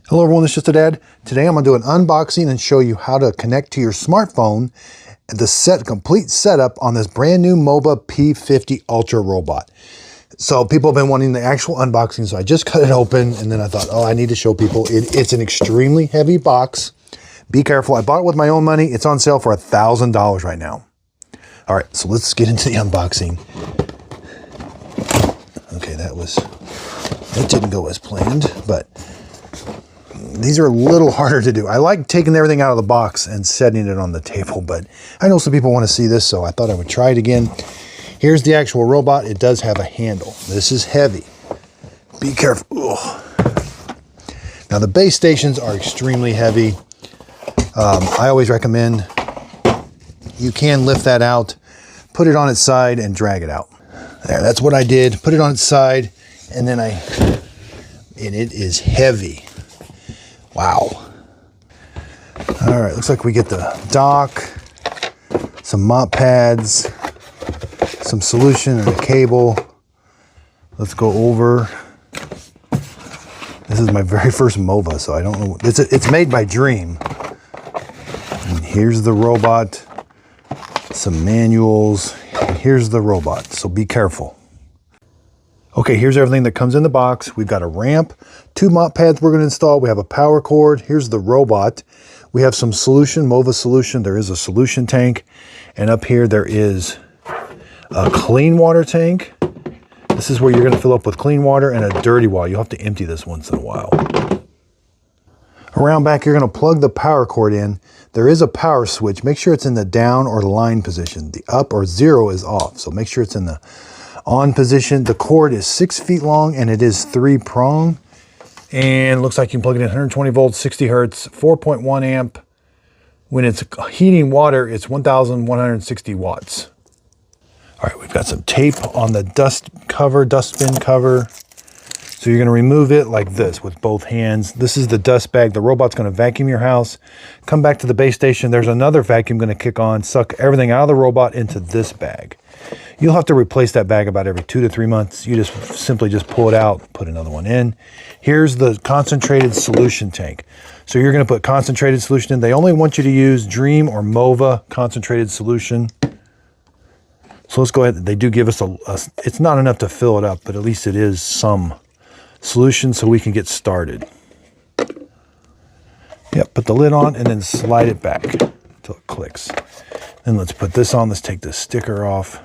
Hello everyone, this is Just a Dad. Today I'm going to do an unboxing and show you how to connect to your smartphone the complete setup on this brand new Mova P50 Ultra robot. So people have been wanting the actual unboxing, so I just cut it open and then I thought, oh, I need to show people. It's an extremely heavy box. Be careful. I bought it with my own money. It's on sale for $1,000 right now. All right, so let's get into the unboxing. Okay, that didn't go as planned, but these are a little harder to do. I like taking everything out of the box and setting it on the table, but I know some people want to see this, so I thought I would try it again. Here's the actual robot. It does have a handle. This is heavy. Be careful. Ugh. Now the base stations are extremely heavy. I always recommend you can lift that out, put it on its side and drag it out. There, that's what I did. Put it on its side and then and it is heavy. Wow. All right, looks like we get the dock, some mop pads, some solution and a cable. Let's go over. This is my very first Mova, so I don't know. It's made by Dream. And here's the robot, some manuals, and here's the robot, so be careful. Okay, here's everything that comes in the box. We've got a ramp, 2 mop pads we're going to install. We have a power cord. Here's the robot. We have some solution, Mova solution. There is a solution tank. And up here there is a clean water tank. This is where you're going to fill up with clean water and a dirty water. You'll have to empty this once in a while. Around back, you're going to plug the power cord in. There is a power switch. Make sure it's in the down or line position. The up or 0 is off. So make sure it's in the on position. The cord is 6 feet long and it is 3-prong. And looks like you can plug it in 120 volts, 60 hertz, 4.1 amp. When it's heating water, it's 1,160 watts. All right, we've got some tape on the dustbin cover. So you're going to remove it like this with both hands. This is the dust bag. The robot's going to vacuum your house. Come back to the base station. There's another vacuum going to kick on, suck everything out of the robot into this bag. You'll have to replace that bag about every 2 to 3 months. You just simply pull it out, put another one in. Here's the concentrated solution tank. So you're going to put concentrated solution in. They only want you to use Dream or Mova concentrated solution. So let's go ahead. They do give us it's not enough to fill it up, but at least it is some solution so we can get started. Yep, put the lid on and then slide it back until it clicks. Then let's put this on. Let's take this sticker off.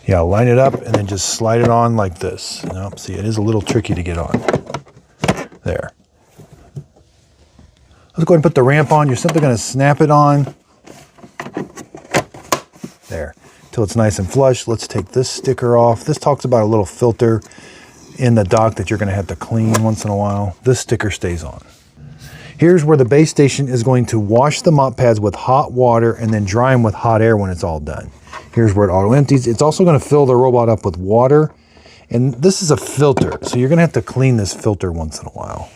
Yeah, line it up and then just slide it on like this. Nope, see, it is a little tricky to get on. There. Let's go ahead and put the ramp on. You're simply going to snap it on. There, till it's nice and flush. Let's take this sticker off. This talks about a little filter in the dock that you're going to have to clean once in a while. This sticker stays on. Here's where the base station is going to wash the mop pads with hot water and then dry them with hot air when it's all done. Here's where it auto empties. It's also going to fill the robot up with water. And this is a filter, so you're going to have to clean this filter once in a while.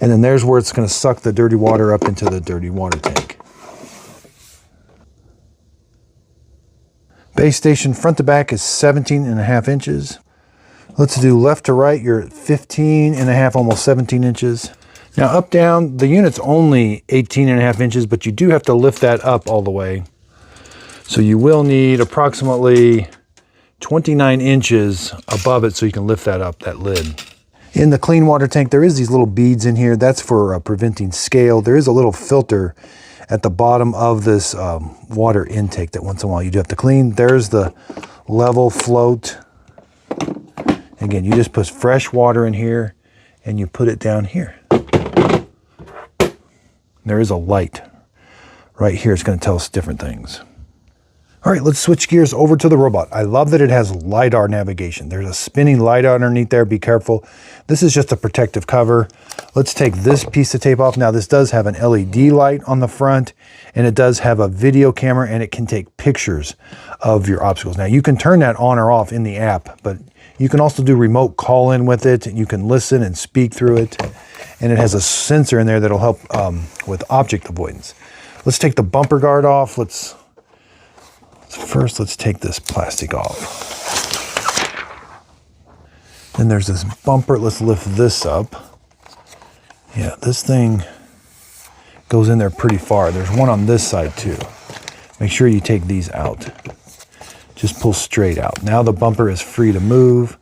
And then there's where it's going to suck the dirty water up into the dirty water tank. Base station front to back is 17.5 inches. Let's do left to right. You're at 15.5, almost 17 inches. Now up down, the unit's only 18.5 inches, but you do have to lift that up all the way. So you will need approximately 29 inches above it so you can lift that up, that lid. In the clean water tank, there is these little beads in here. That's for preventing scale. There is a little filter at the bottom of this water intake that once in a while you do have to clean. There's the level float. Again, you just put fresh water in here and you put it down here. There is a light right here. It's going to tell us different things. All right, let's switch gears over to the robot. I love that it has LiDAR navigation. There's a spinning LiDAR underneath there. Be careful. This is just a protective cover. Let's take this piece of tape off. Now, this does have an LED light on the front, and it does have a video camera, and it can take pictures of your obstacles. Now, you can turn that on or off in the app, but you can also do remote call-in with it. You can listen and speak through it, and it has a sensor in there that'll help with object avoidance. Let's take the bumper guard off. First, let's take this plastic off. Then there's this bumper. Let's lift this up. Yeah, this thing goes in there pretty far. There's one on this side too. Make sure you take these out. Just pull straight out. Now the bumper is free to move.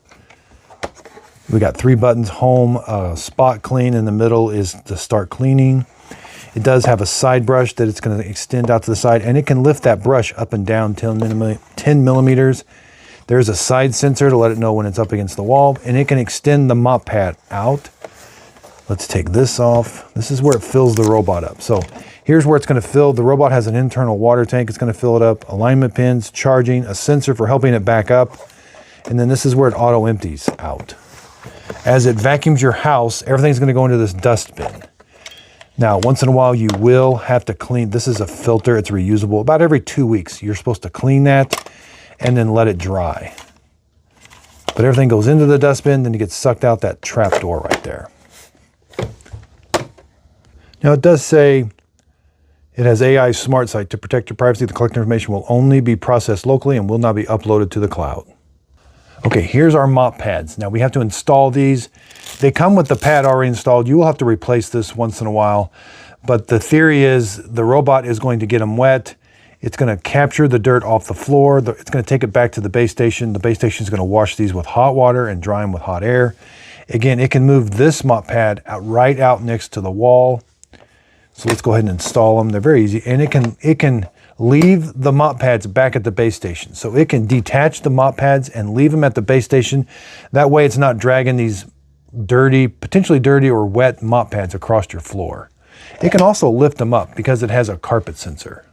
We got 3 buttons: home, spot clean. In the middle is to start cleaning. It does have a side brush that it's going to extend out to the side, and it can lift that brush up and down 10 millimeters. There's a side sensor to let it know when it's up against the wall, and it can extend the mop pad out. Let's take this off. This is where it fills the robot up. So here's where it's going to fill. The robot has an internal water tank. It's going to fill it up. Alignment pins, charging, a sensor for helping it back up. And then this is where it auto empties out. As it vacuums your house, everything's going to go into this dust bin. Now, once in a while, you will have to clean. This is a filter. It's reusable. About every 2 weeks, you're supposed to clean that and then let it dry. But everything goes into the dustbin, then it gets sucked out that trap door right there. Now, it does say it has AI smart site to protect your privacy. The collected information will only be processed locally and will not be uploaded to the cloud. Okay, here's our mop pads. Now we have to install these. They come with the pad already installed. You will have to replace this once in a while, but the theory is the robot is going to get them wet. It's going to capture the dirt off the floor. It's going to take it back to the base station. The base station is going to wash these with hot water and dry them with hot air. Again, it can move this mop pad right out next to the wall. So let's go ahead and install them. They're very easy, and it can leave the mop pads back at the base station. So it can detach the mop pads and leave them at the base station. That way it's not dragging these dirty, potentially dirty or wet mop pads across your floor. It can also lift them up because it has a carpet sensor.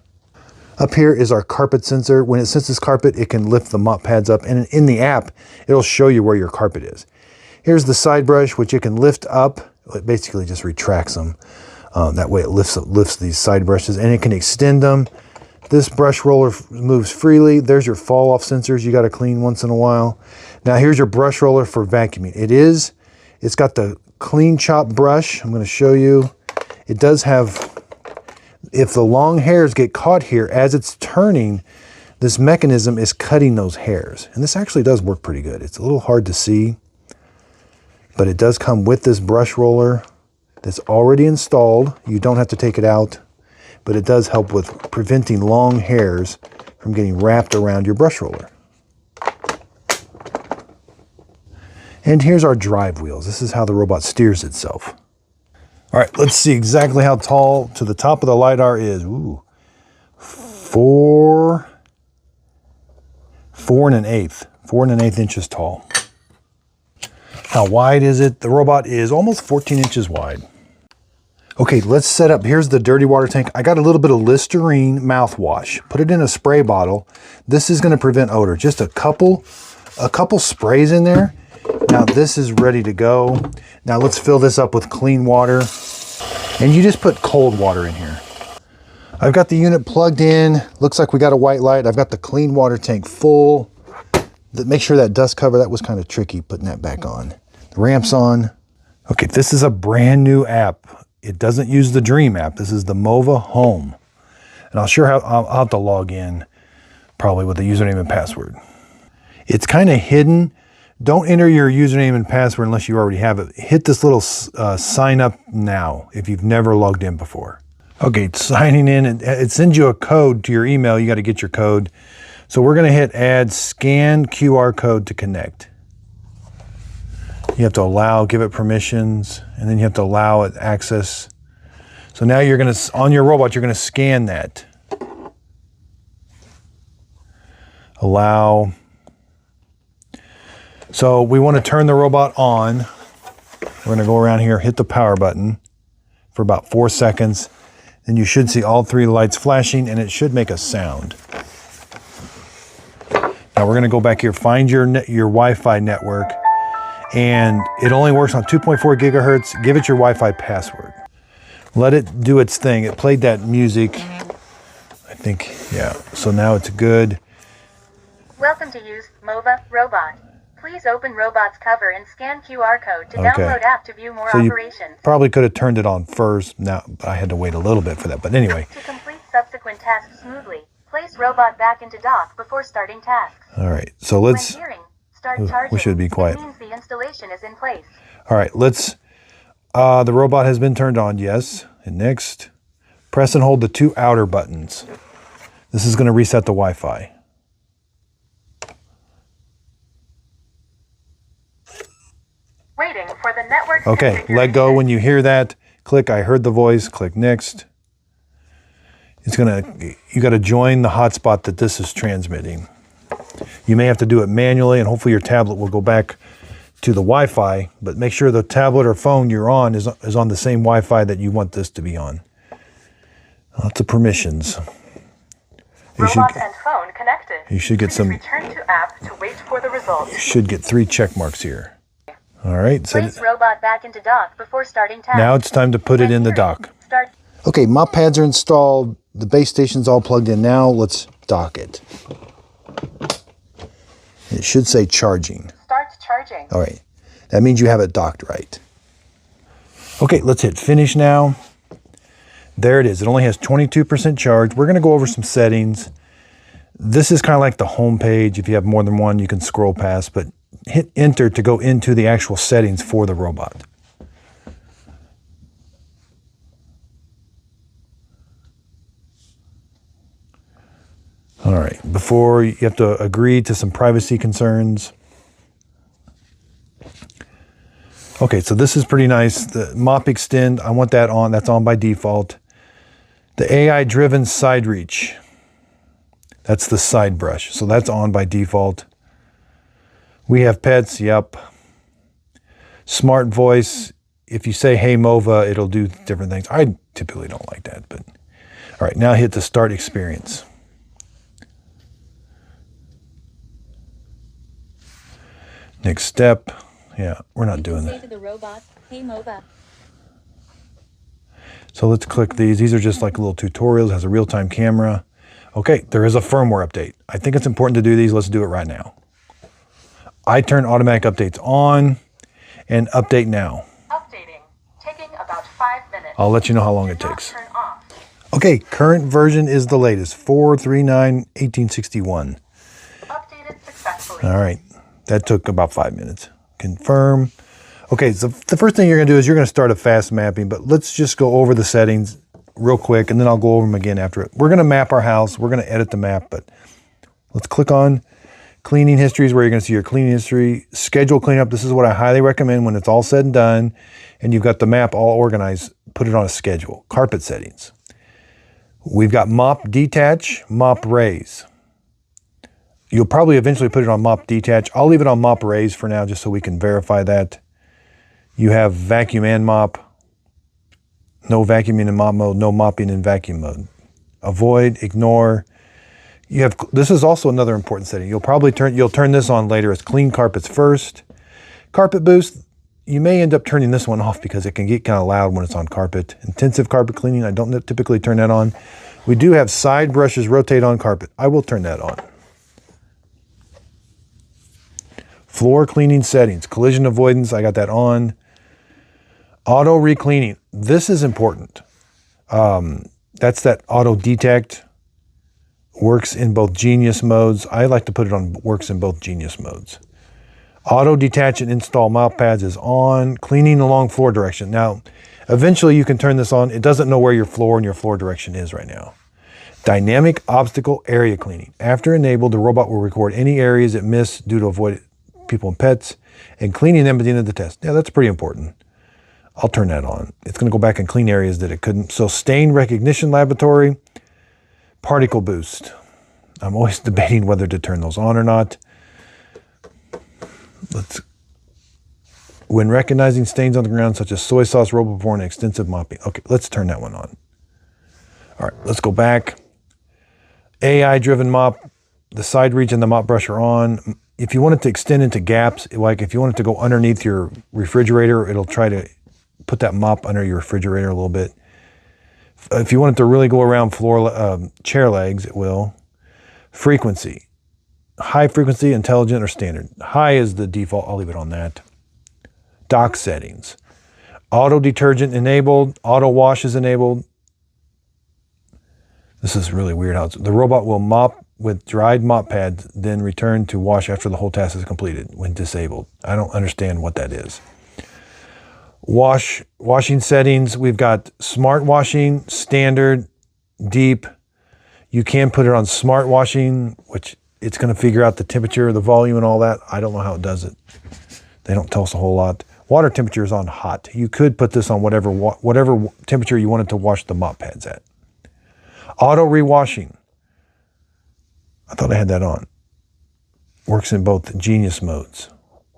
Up here is our carpet sensor. When it senses carpet, it can lift the mop pads up, and in the app, it'll show you where your carpet is. Here's the side brush, which you can lift up. It basically just retracts them. That way it lifts these side brushes, and it can extend them. This brush roller moves freely. There's your fall off sensors you got to clean once in a while. Now here's your brush roller for vacuuming. It's got the clean chop brush. I'm going to show you. It does have, if the long hairs get caught here as it's turning, this mechanism is cutting those hairs. And this actually does work pretty good. It's a little hard to see, but it does come with this brush roller that's already installed. You don't have to take it out, but it does help with preventing long hairs from getting wrapped around your brush roller. And here's our drive wheels. This is how the robot steers itself. All right, let's see exactly how tall to the top of the LiDAR is. Ooh, 4 1/8 inches tall. How wide is it? The robot is almost 14 inches wide. Okay, let's set up. Here's the dirty water tank. I got a little bit of Listerine mouthwash. Put it in a spray bottle. This is going to prevent odor. Just a couple sprays in there. Now this is ready to go. Now let's fill this up with clean water. And you just put cold water in here. I've got the unit plugged in. Looks like we got a white light. I've got the clean water tank full. Make sure that dust cover, that was kind of tricky putting that back on. The ramp's on. Okay, this is a brand new app. It doesn't use the Dream app. This is the Mova Home. And I'll have to log in probably with a username and password. It's kind of hidden. Don't enter your username and password unless you already have it. Hit this little sign up now if you've never logged in before. Okay, signing in, it sends you a code to your email. You got to get your code. So we're going to hit add scan QR code to connect. You have to allow, give it permissions, and then you have to allow it access. So now you're going to, on your robot, you're going to scan that. Allow. So we want to turn the robot on. We're going to go around here, hit the power button for about 4 seconds. Then you should see all 3 lights flashing, and it should make a sound. Now we're going to go back here, find your Wi-Fi network, and it only works on 2.4 gigahertz. Give it your Wi-Fi password. Let it do its thing. It played that music, I think, yeah. So now it's good. Welcome to use Mova Robot. Please open robot's cover and scan QR code to download app to view more operations. Probably could have turned it on first. Now I had to wait a little bit for that, but anyway. To complete subsequent tasks smoothly, place robot back into dock before starting tasks. All right, so let's. When hearing, start charging. We should be quiet. It means the installation is in place. All right, let's, the robot has been turned on, yes. And next, press and hold the 2 outer buttons. This is going to reset the Wi-Fi. Waiting for the network. Okay, let go when you hear that. Click I heard the voice, click next. It's you got to join the hotspot that this is transmitting. You may have to do it manually, and hopefully your tablet will go back to the Wi-Fi, but make sure the tablet or phone you're on is on the same Wi-Fi that you want this to be on. Lots of permissions. Robot and phone connected. You should get some. Return to app to wait for the results. You should get 3 check marks here. All right. So place robot back into dock before starting task. Now it's time to put it in the dock. Start. Okay, mop pads are installed. The base station's all plugged in now. Let's dock it. It should say charging. Start charging. All right. That means you have it docked right. Okay, let's hit finish now. There it is. It only has 22% charge. We're going to go over some settings. This is kind of like the home page. If you have more than one, you can scroll past, but hit enter to go into the actual settings for the robot. All right, before you have to agree to some privacy concerns. Okay, so this is pretty nice. The mop extend, I want that on. That's on by default. The AI-driven side reach. That's the side brush. So that's on by default. We have pets, yep. Smart voice. If you say, hey, Mova, it'll do different things. I typically don't like that, but. All right, now hit the start experience. Next step. Yeah, we're not doing that. Say to the robot, hey Mova. So let's click these. These are just like little tutorials. It has a real-time camera. Okay, there is a firmware update. I think it's important to do these. Let's do it right now. I turn automatic updates on and update now. Updating. Taking about 5 minutes. I'll let you know how long it takes. Turn off. Okay, current version is the latest, 4.39.1861. Updated successfully. All right, that took about 5 minutes. Confirm. Okay, so the first thing you're going to do is you're going to start a fast mapping, but let's just go over the settings real quick, and then I'll go over them again after it. We're going to map our house. We're going to edit the map, but let's click on cleaning histories where you're going to see your cleaning history. Schedule cleanup. This is what I highly recommend when it's all said and done, and you've got the map all organized. Put it on a schedule. Carpet settings. We've got mop detach, mop raise. You'll probably eventually put it on mop detach. I'll leave it on mop raise for now just so we can verify that. You have vacuum and mop. No vacuuming in mop mode, no mopping in vacuum mode. Avoid, ignore. You have, this is also another important setting. You'll turn this on later as clean carpets first. Carpet boost, you may end up turning this one off because it can get kind of loud when it's on carpet. Intensive carpet cleaning, I don't typically turn that on. We do have side brushes rotate on carpet. I will turn that on. Floor cleaning settings, collision avoidance, I got that on. Auto re-cleaning, this is important. That's that auto detect, works in both Genius modes. I like to put it on works in both Genius modes. Auto detach and install mop pads is on. Cleaning along floor direction. Now, eventually you can turn this on. It doesn't know where your floor and your floor direction is right now. Dynamic obstacle area cleaning. After enabled, the robot will record any areas it missed due to avoid people and pets and cleaning them at the end of the test. Yeah, that's pretty important. I'll turn that on. It's going to go back and clean areas that it couldn't. So stain recognition laboratory, particle boost. I'm always debating whether to turn those on or not. When recognizing stains on the ground, such as soy sauce, roboporn, and extensive mopping. Okay, let's turn that one on. All right, let's go back. AI-driven mop, the side reach and the mop brush are on. If you want it to extend into gaps, like if you want it to go underneath your refrigerator, it'll try to put that mop under your refrigerator a little bit. If you want it to really go around floor chair legs, it will. Frequency. High frequency, intelligent, or standard. High is the default. I'll leave it on that. Dock settings. Auto detergent enabled. Auto wash is enabled. This is really weird how the robot will mop with dried mop pads, then return to wash after the whole task is completed when disabled. I don't understand what that is. Washing settings, we've got smart washing, standard, deep. You can put it on smart washing, which it's going to figure out the temperature, the volume, and all that. I don't know how it does it. They don't tell us a whole lot. Water temperature is on hot. You could put this on whatever temperature you wanted to wash the mop pads at. Auto rewashing. I thought I had that on. Works in both Genius modes.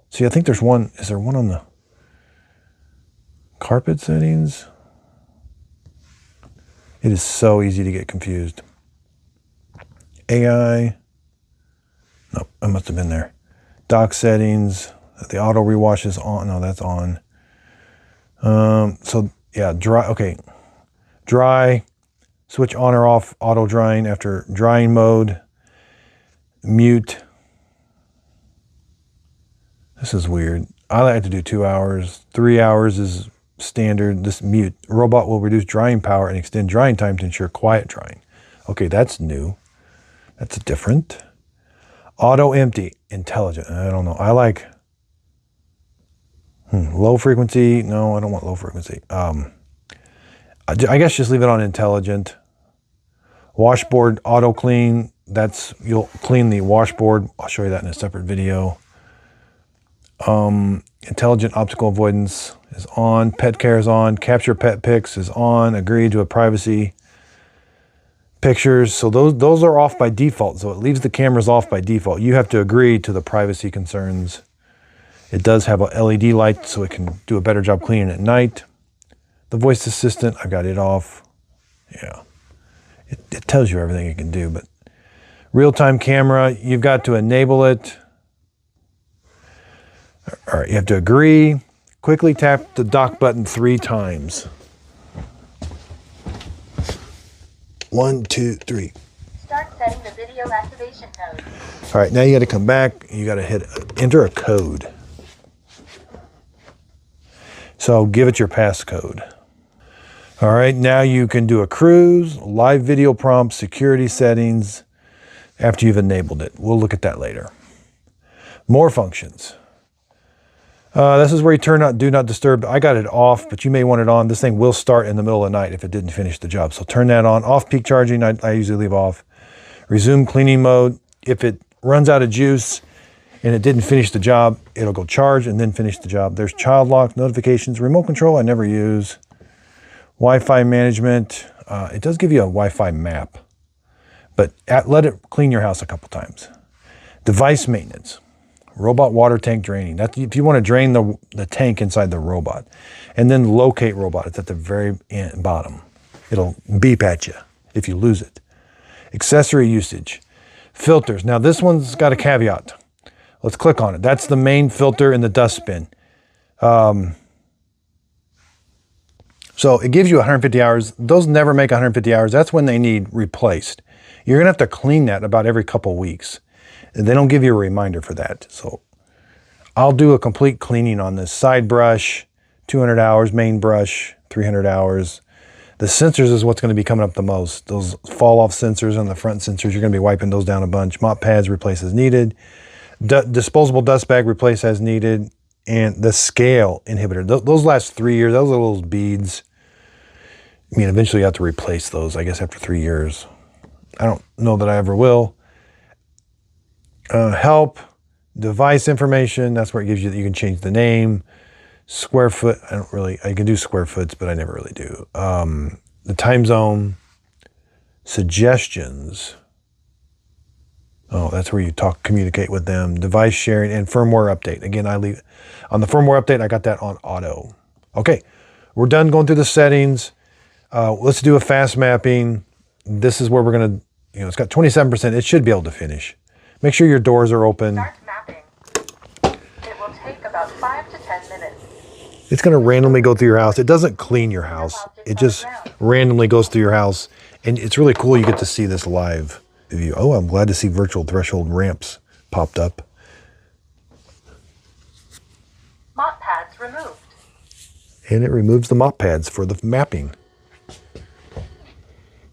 See, I think there's one. Is there one on the carpet settings? It is so easy to get confused. AI. Nope, I must have been there. Dock settings. The auto rewash is on. No, that's on. So yeah, dry. Okay, dry. Switch on or off auto drying after drying mode. Mute. This is weird. I like to do 2 hours. 3 hours is standard. This mute. Robot will reduce drying power and extend drying time to ensure quiet drying. Okay, that's new. That's different. Auto empty. Intelligent. I don't know. I like low frequency. No, I don't want low frequency. I guess just leave it on intelligent. Washboard auto clean. You'll clean the washboard. I'll show you that in a separate video. Intelligent optical avoidance is on. Pet care is on. Capture pet pics is on. Agree to a privacy. Pictures. So those are off by default. So it leaves the cameras off by default. You have to agree to the privacy concerns. It does have a LED light so it can do a better job cleaning at night. The voice assistant, I've got it off. Yeah. It tells you everything it can do, but real-time camera, you've got to enable it. All right, you have to agree. Quickly tap the dock button 3 times. 1, 2, 3. Start setting the video activation code. All right, now you got to come back. You got to hit enter a code. So give it your passcode. All right, now you can do a cruise, live video prompts, security settings after you've enabled it. We'll look at that later. More functions. This is where you turn on Do Not Disturb. I got it off, but you may want it on. This thing will start in the middle of the night if it didn't finish the job. So turn that on. Off-peak charging, I usually leave off. Resume cleaning mode. If it runs out of juice and it didn't finish the job, it'll go charge and then finish the job. There's child lock, notifications, remote control I never use. Wi-Fi management. It does give you a Wi-Fi map, but let it clean your house a couple times. Device maintenance. Robot water tank draining. That's if you want to drain the tank inside the robot. And then locate robot. It's at the very bottom. It'll beep at you if you lose it. Accessory usage. Filters. Now this one's got a caveat. Let's click on it. That's the main filter in the dustbin. So it gives you 150 hours. Those never make 150 hours. That's when they need replaced. You're gonna have to clean that about every couple weeks. And they don't give you a reminder for that. So I'll do a complete cleaning on this. Side brush, 200 hours, main brush, 300 hours. The sensors is what's gonna be coming up the most. Those fall off sensors and the front sensors, you're gonna be wiping those down a bunch. Mop pads, replace as needed. Disposable dust bag, replace as needed. And the scale inhibitor. Those last 3 years, those are little beads. I mean, eventually you have to replace those, I guess, after 3 years. I don't know that I ever will. Help, device information, that's where it gives you that you can change the name. Square foot, I can do square foots, but I never really do. The time zone, suggestions. Oh, that's where you communicate with them. Device sharing and firmware update. Again, I leave on the firmware update, I got that on auto. Okay, we're done going through the settings. Let's do a fast mapping. This is where we're gonna, it's got 27%. It should be able to finish. Make sure your doors are open. Start mapping. It will take about 5 to 10 minutes. It's gonna randomly go through your house. It doesn't clean your house. It just randomly goes through your house. And it's really cool. You get to see this live view. Oh, I'm glad to see virtual threshold ramps popped up. Mop pads removed. And it removes the mop pads for the mapping.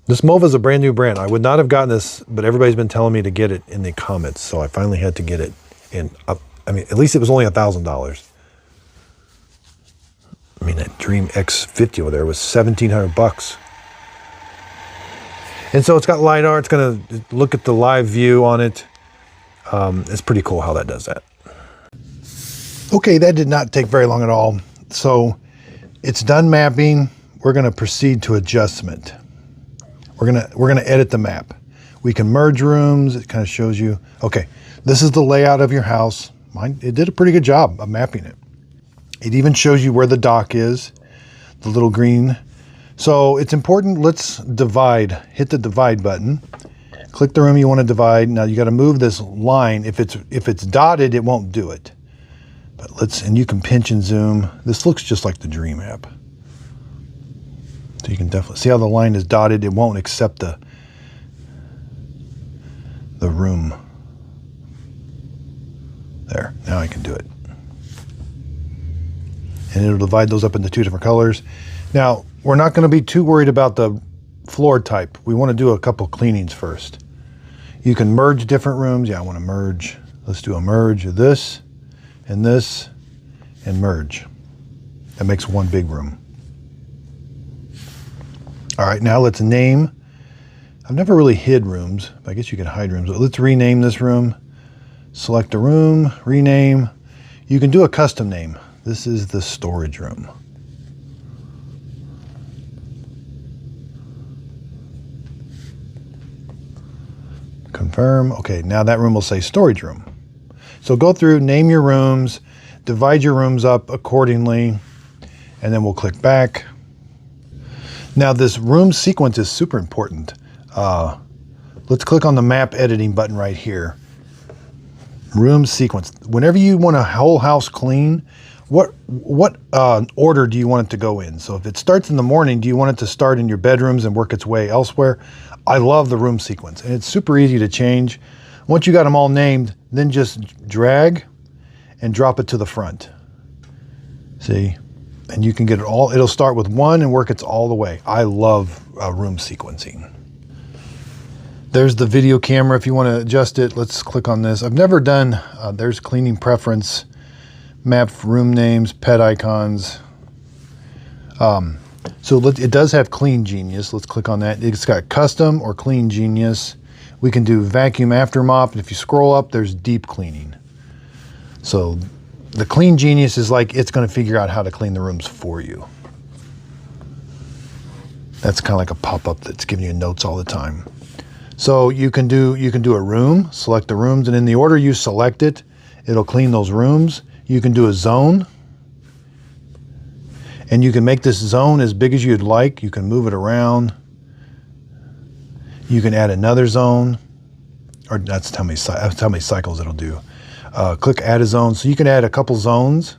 This Mova is a brand new brand. I would not have gotten this, but everybody's been telling me to get it in the comments, so I finally had to get it. And I mean, at least it was only $1,000. I mean, that Dream X50 over there was $1,700. And so it's got LiDAR. It's going to look at the live view on it. It's pretty cool how that does that. Okay, that did not take very long at all. So it's done mapping. We're going to proceed to adjustment. We're gonna edit the map. We can merge rooms. It kind of shows you. Okay, this is the layout of your house. It did a pretty good job of mapping it. It even shows you where the dock is, the little green. So it's important. Let's divide. Hit the divide button. Click the room you want to divide. Now you got to move this line. If it's dotted, it won't do it. But and you can pinch and zoom. This looks just like the Dream app. So you can definitely see how the line is dotted. It won't accept the room. There, now I can do it. And it'll divide those up into 2 different colors. Now, we're not going to be too worried about the floor type. We want to do a couple cleanings first. You can merge different rooms. Yeah, I want to merge. Let's do a merge of this and merge. That makes one big room. All right, now let's name. I've never really hid rooms. I guess you can hide rooms. But let's rename this room. Select a room, rename. You can do a custom name. This is the storage room. Confirm. Okay, now that room will say storage room. So go through, name your rooms, divide your rooms up accordingly, and then we'll click back. Now this room sequence is super important. Let's click on the map editing button right here. Room sequence. Whenever you want a whole house clean, what order do you want it to go in? So if it starts in the morning, do you want it to start in your bedrooms and work its way elsewhere? I love the room sequence, and it's super easy to change. Once you got them all named, then just drag and drop it to the front. See? And you can get it all. It'll start with 1 and work its all the way. I love room sequencing. There's the video camera. If you want to adjust it, let's click on this. I've never done, there's cleaning preference, map room names, pet icons. So it does have Clean Genius. Let's click on that. It's got custom or Clean Genius. We can do vacuum after mop. And if you scroll up, there's deep cleaning. So the Clean Genius is like, it's going to figure out how to clean the rooms for you. That's kind of like a pop-up that's giving you notes all the time. So you can do a room, select the rooms, and in the order you select it, it'll clean those rooms. You can do a zone, and you can make this zone as big as you'd like. You can move it around. You can add another zone, or that's how many cycles it'll do. Click add a zone. So you can add a couple zones,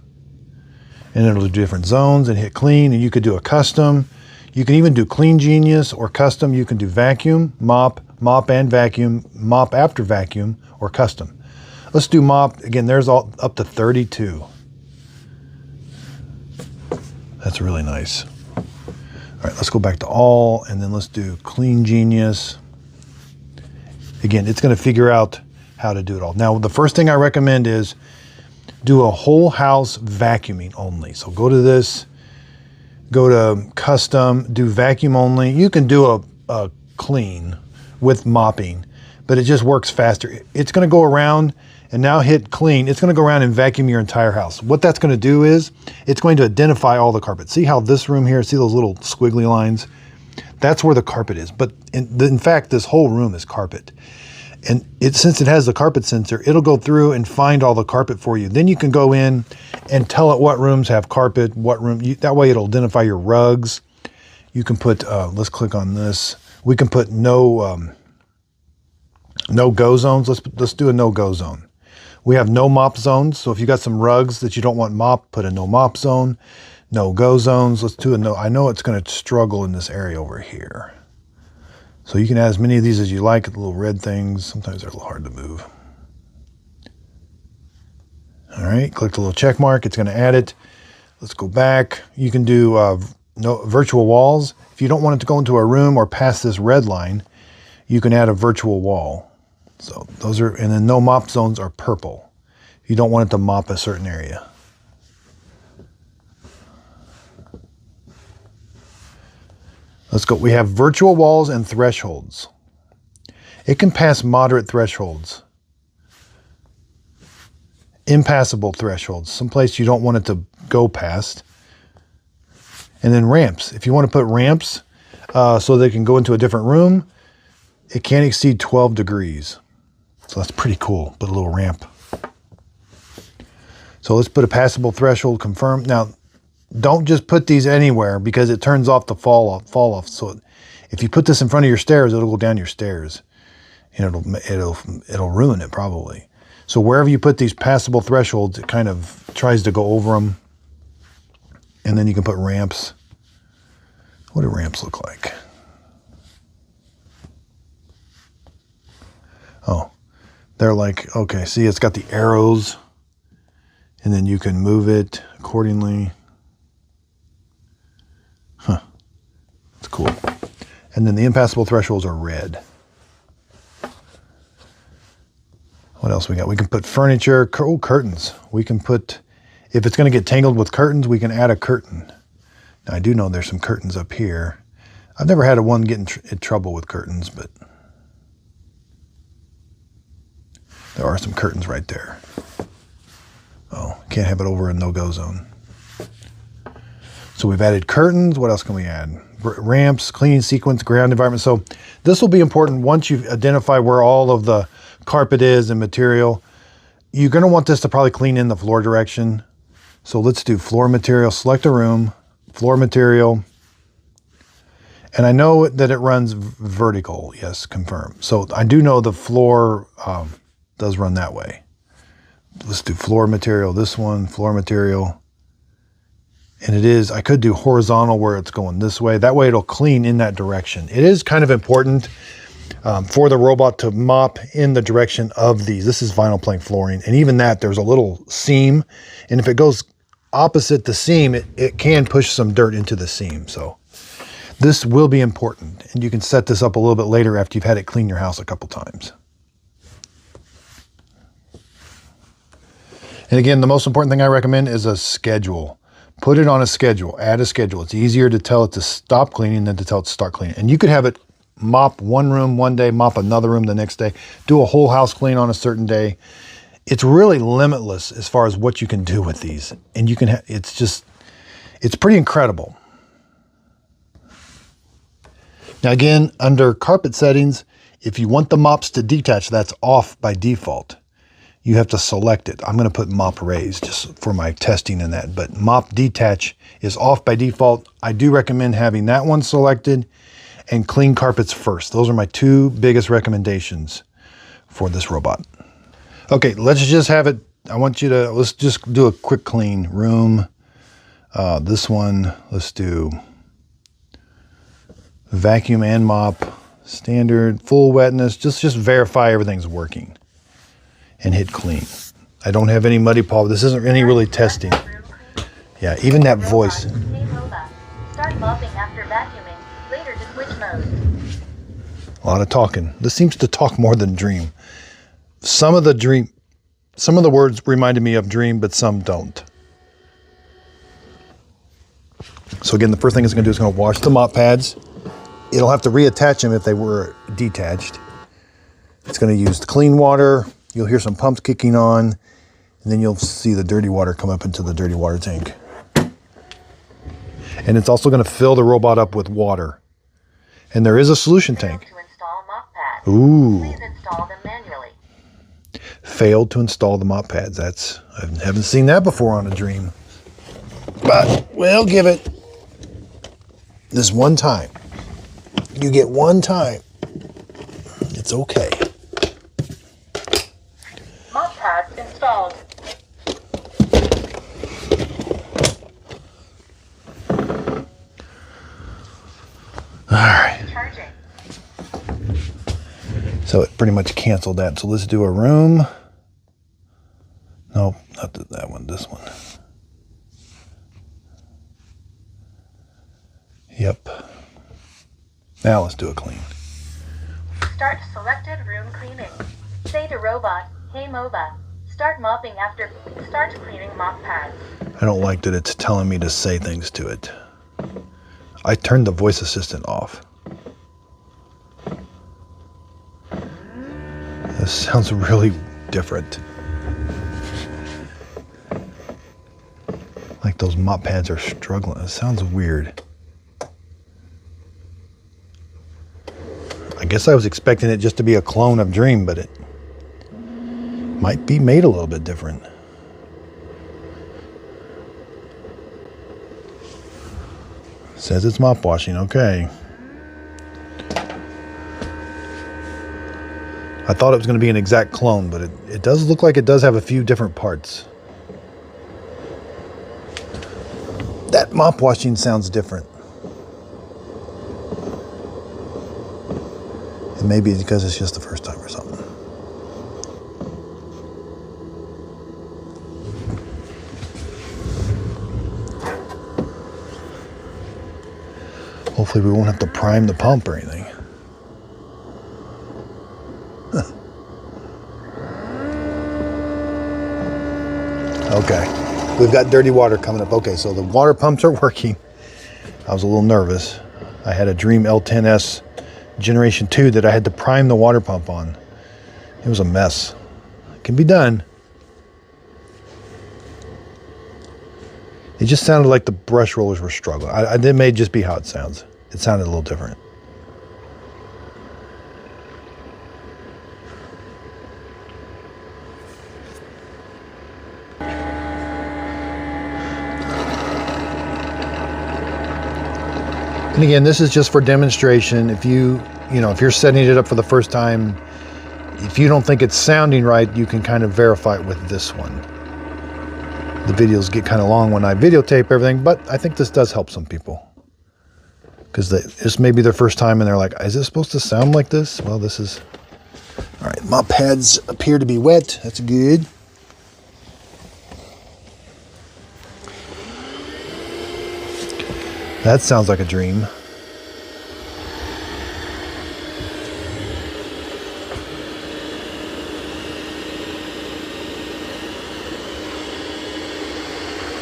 and it'll do different zones, and hit clean, and you could do a custom. You can even do Clean Genius or custom. You can do vacuum, mop and vacuum, mop after vacuum, or custom. Let's do mop. Again, there's all up to 32. That's really nice. All right, let's go back to all, and then let's do Clean Genius. Again, it's going to figure out how to do it all. Now, the first thing I recommend is do a whole house vacuuming only. So go to this, go to custom, do vacuum only. You can do a clean with mopping, but it just works faster. It's going to go around and now hit clean. It's going to go around and vacuum your entire house. What that's going to do is it's going to identify all the carpet. See how this room here, see those little squiggly lines? That's where the carpet is. But in fact, this whole room is carpet. And since it has the carpet sensor, it'll go through and find all the carpet for you. Then you can go in and tell it what rooms have carpet, what room. That way it'll identify your rugs. You can put, let's click on this. We can put no go zones. Let's do a no go zone. We have no mop zones. So if you got some rugs that you don't want mop, put a no mop zone. No go zones. Let's do a no. I know it's going to struggle in this area over here. So you can add as many of these as you like, the little red things. Sometimes they're a little hard to move. All right, click the little check mark. It's going to add it. Let's go back. You can do no virtual walls. if you don't want it to go into a room or past this red line, you can add a virtual wall. So those are, and then no mop zones are purple. You don't want it to mop a certain area. Let's go. We have virtual walls and thresholds. It can pass moderate thresholds. Impassable thresholds, someplace you don't want it to go past. And then ramps. If you want to put ramps so they can go into a different room, it can't exceed 12 degrees. So that's pretty cool. Put a little ramp. So let's put a passable threshold, confirm. Now, don't just put these anywhere because it turns off the fall off. So if you put this in front of your stairs, it'll go down your stairs and it'll ruin it probably. So wherever you put these passable thresholds, it kind of tries to go over them. And then you can put ramps. What do ramps look like? Oh, they're like, okay, see, it's got the arrows. And then you can move it accordingly. Huh, that's cool. And then the impassable thresholds are red. What else we got? We can put furniture, curtains. We can put, if it's going to get tangled with curtains, we can add a curtain. Now, I do know there's some curtains up here. I've never had one get in trouble with curtains, but there are some curtains right there. Oh, can't have it over a no-go zone. So we've added curtains. What else can we add? Ramps, cleaning sequence, ground environment. So this will be important once you identify where all of the carpet is and material. You're going to want this to probably clean in the floor direction. So let's do floor material, select a room, floor material. And I know that it runs vertical. Yes, confirm. So I do know the floor does run that way. Let's do floor material, this one, floor material. And it is, I could do horizontal where it's going this way. That way it'll clean in that direction. It is kind of important for the robot to mop in the direction of these. This is vinyl plank flooring. And even that, there's a little seam. And if it goes opposite the seam, it can push some dirt into the seam. So this will be important. And you can set this up a little bit later after you've had it clean your house a couple times. And again, the most important thing I recommend is a schedule. Put it on a schedule, add a schedule. It's easier to tell it to stop cleaning than to tell it to start cleaning. And you could have it mop one room one day, mop another room the next day, do a whole house clean on a certain day. It's really limitless as far as what you can do with these. And you can, it's pretty incredible. Now again, under carpet settings, if you want the mops to detach, that's off by default. You have to select it. I'm going to put mop raise just for my testing in that, but mop detach is off by default. I do recommend having that one selected and clean carpets first. Those are my two biggest recommendations for this robot. Okay, let's just have it. Let's just do a quick clean room. This one, let's do vacuum and mop, standard, full wetness. Just verify everything's working. And hit clean. I don't have any muddy paw. This isn't any really testing. Yeah, even that voice. Hey Mova, start mopping after vacuuming. Later to switch modes. A lot of talking. This seems to talk more than Dream. Some of the words reminded me of Dream, but some don't. So again, the first thing it's going to do is going to wash the mop pads. It'll have to reattach them if they were detached. It's going to use clean water. You'll hear some pumps kicking on, and then you'll see the dirty water come up into the dirty water tank. And it's also going to fill the robot up with water. And there is a solution tank. To install mop pads. Ooh. Please install them manually. Failed to install the mop pads. I haven't seen that before on a Dream. But we'll give it this one time. You get one time. It's okay. Mop pads installed. All right. Charging. So it pretty much canceled that. So let's do a room. No, not that one, this one. Yep. Now let's do a clean. Start selected room cleaning. Say to robot, hey Mova, start mopping after start cleaning mop pads. I don't like that it's telling me to say things to it. I turned the voice assistant off. This sounds really different. Like those mop pads are struggling. It sounds weird. I guess I was expecting it just to be a clone of Dream, but it might be made a little bit different. Says it's mop washing, okay. I thought it was going to be an exact clone, but it does look like it does have a few different parts. That mop washing sounds different. And maybe it's because it's just the first time or something. Hopefully we won't have to prime the pump or anything. Huh. Okay, we've got dirty water coming up. Okay, so the water pumps are working. I was a little nervous. I had a Dream L10S Generation 2 that I had to prime the water pump on. It was a mess. It can be done. It just sounded like the brush rollers were struggling. It may just be how it sounds. It sounded a little different. And again, this is just for demonstration. If if you're setting it up for the first time, if you don't think it's sounding right, you can kind of verify it with this one. The videos get kind of long when I videotape everything, but I think this does help some people. Because this may be their first time and they're like, is it supposed to sound like this? Well, this is... All right, mop pads appear to be wet. That's good. That sounds like a Dream.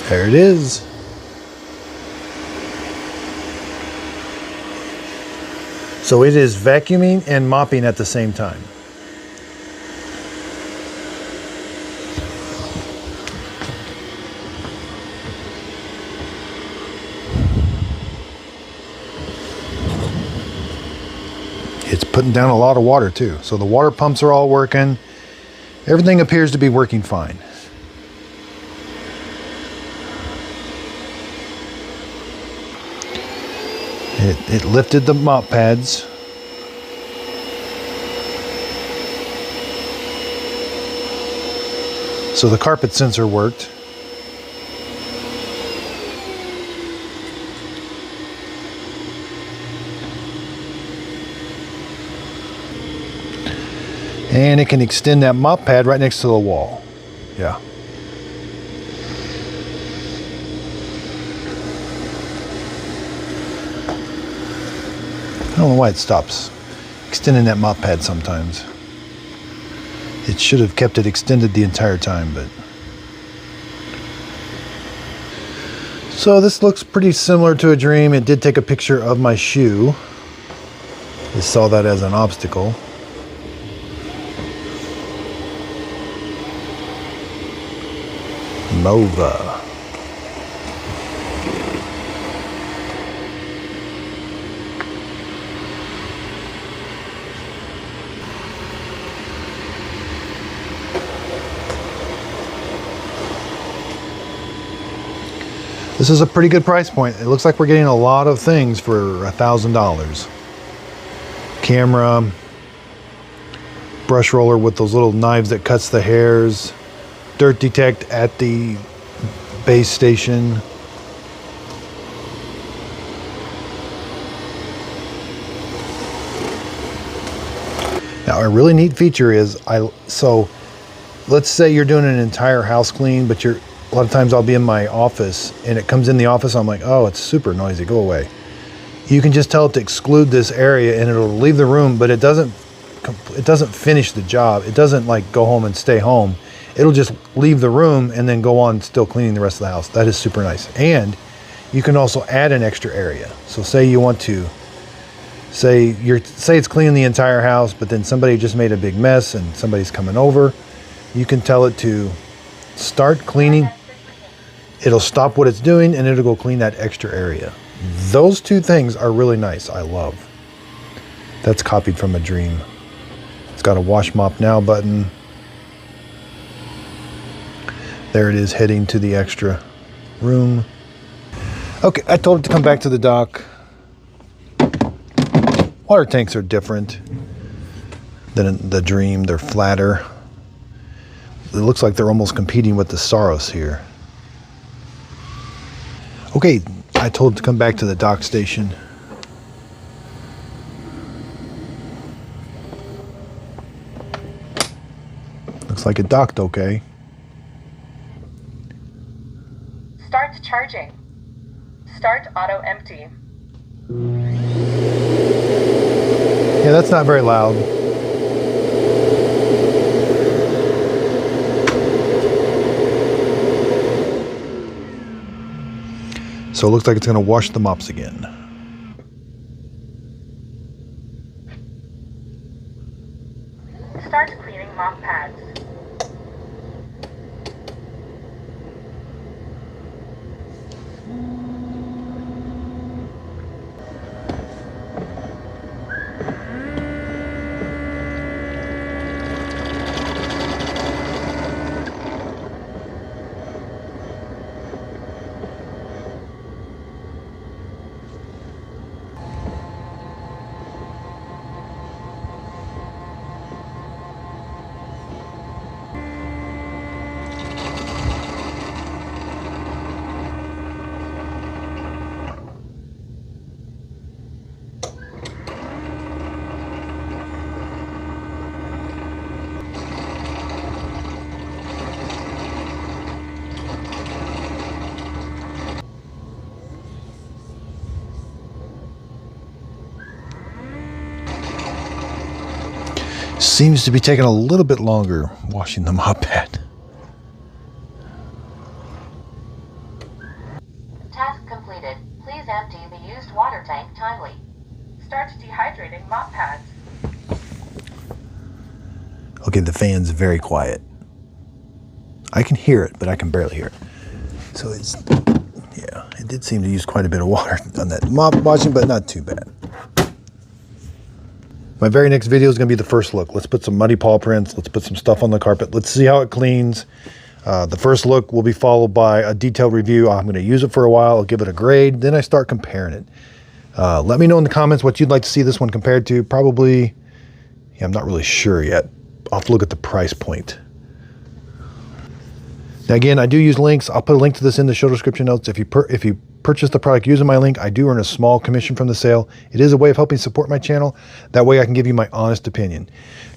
There it is. So it is vacuuming and mopping at the same time. It's putting down a lot of water too. So the water pumps are all working. Everything appears to be working fine. It lifted the mop pads. So the carpet sensor worked. And it can extend that mop pad right next to the wall. Yeah. I don't know why it stops extending that mop pad sometimes. It should have kept it extended the entire time, but... So this looks pretty similar to a Dream. It did take a picture of my shoe. I saw that as an obstacle. Mova. This is a pretty good price point. It looks like we're getting a lot of things for $1,000. Camera, brush roller with those little knives that cuts the hairs, dirt detect at the base station. Now a really neat feature is, so let's say you're doing an entire house clean, but a lot of times I'll be in my office and it comes in the office, I'm like, oh, it's super noisy, go away. You can just tell it to exclude this area and it'll leave the room, but it doesn't finish the job. It doesn't like go home and stay home. It'll just leave the room and then go on still cleaning the rest of the house. That is super nice. And you can also add an extra area. So say you want to, say it's cleaning the entire house, but then somebody just made a big mess and somebody's coming over. You can tell it to start cleaning. It'll stop what it's doing and it'll go clean that extra area. Those two things are really nice. I love. That's copied from a dream. It's got a wash mop now button. There it is, heading to the extra room. Okay, I told it to come back to the dock. Water tanks are different than the Dream. They're flatter. It looks like they're almost competing with the Saros here. Okay, I told it to come back to the dock station. Looks like it docked okay. Start charging. Start auto empty. Yeah, that's not very loud. So it looks like it's going to wash the mops again. Start cleaning mop pads. Seems to be taking a little bit longer washing the mop pad. Task completed. Please empty the used water tank timely. Start dehydrating mop pads. Okay, the fan's very quiet. I can hear it, but I can barely hear it. So it's, yeah, it did seem to use quite a bit of water on that mop washing, but not too bad. My very next video is going to be the first look. Let's put some muddy paw prints. Let's put some stuff on the carpet. Let's see how it cleans. The first look will be followed by a detailed review. I'm going to use it for a while. I'll give it a grade. Then I start comparing it. Let me know in the comments what you'd like to see this one compared to. Probably, yeah, I'm not really sure yet. I'll have to look at the price point. Now again, I do use links. I'll put a link to this in the show description notes. If you purchase the product using my link, I do earn a small commission from the sale. It is a way of helping support my channel. That way I can give you my honest opinion.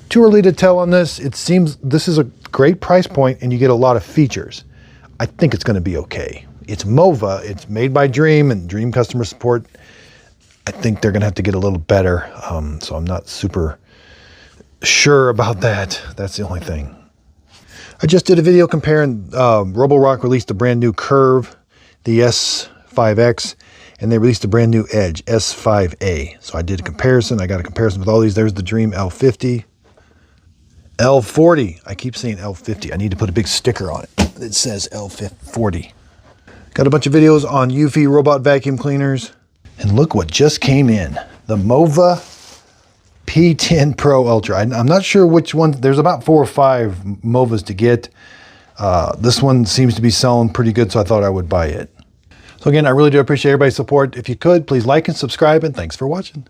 Too early to tell on this. It seems this is a great price point and you get a lot of features. I think it's going to be okay. It's Mova. It's made by Dream and Dream customer support. I think they're going to have to get a little better. So I'm not super sure about that. That's the only thing. I just did a video comparing Roborock released a brand new Curve, the S5X, and they released a brand new Edge, S5A. So I did a comparison. I got a comparison with all these. There's the Dream L50. L40. I keep saying L50. I need to put a big sticker on it that says L40. Got a bunch of videos on Eufy robot vacuum cleaners. And look what just came in. The Mova P10 Pro Ultra. I'm not sure which one. There's about 4 or 5 Movas to get. This one seems to be selling pretty good, so I thought I would buy it. So again, I really do appreciate everybody's support. If you could, please like and subscribe, and thanks for watching.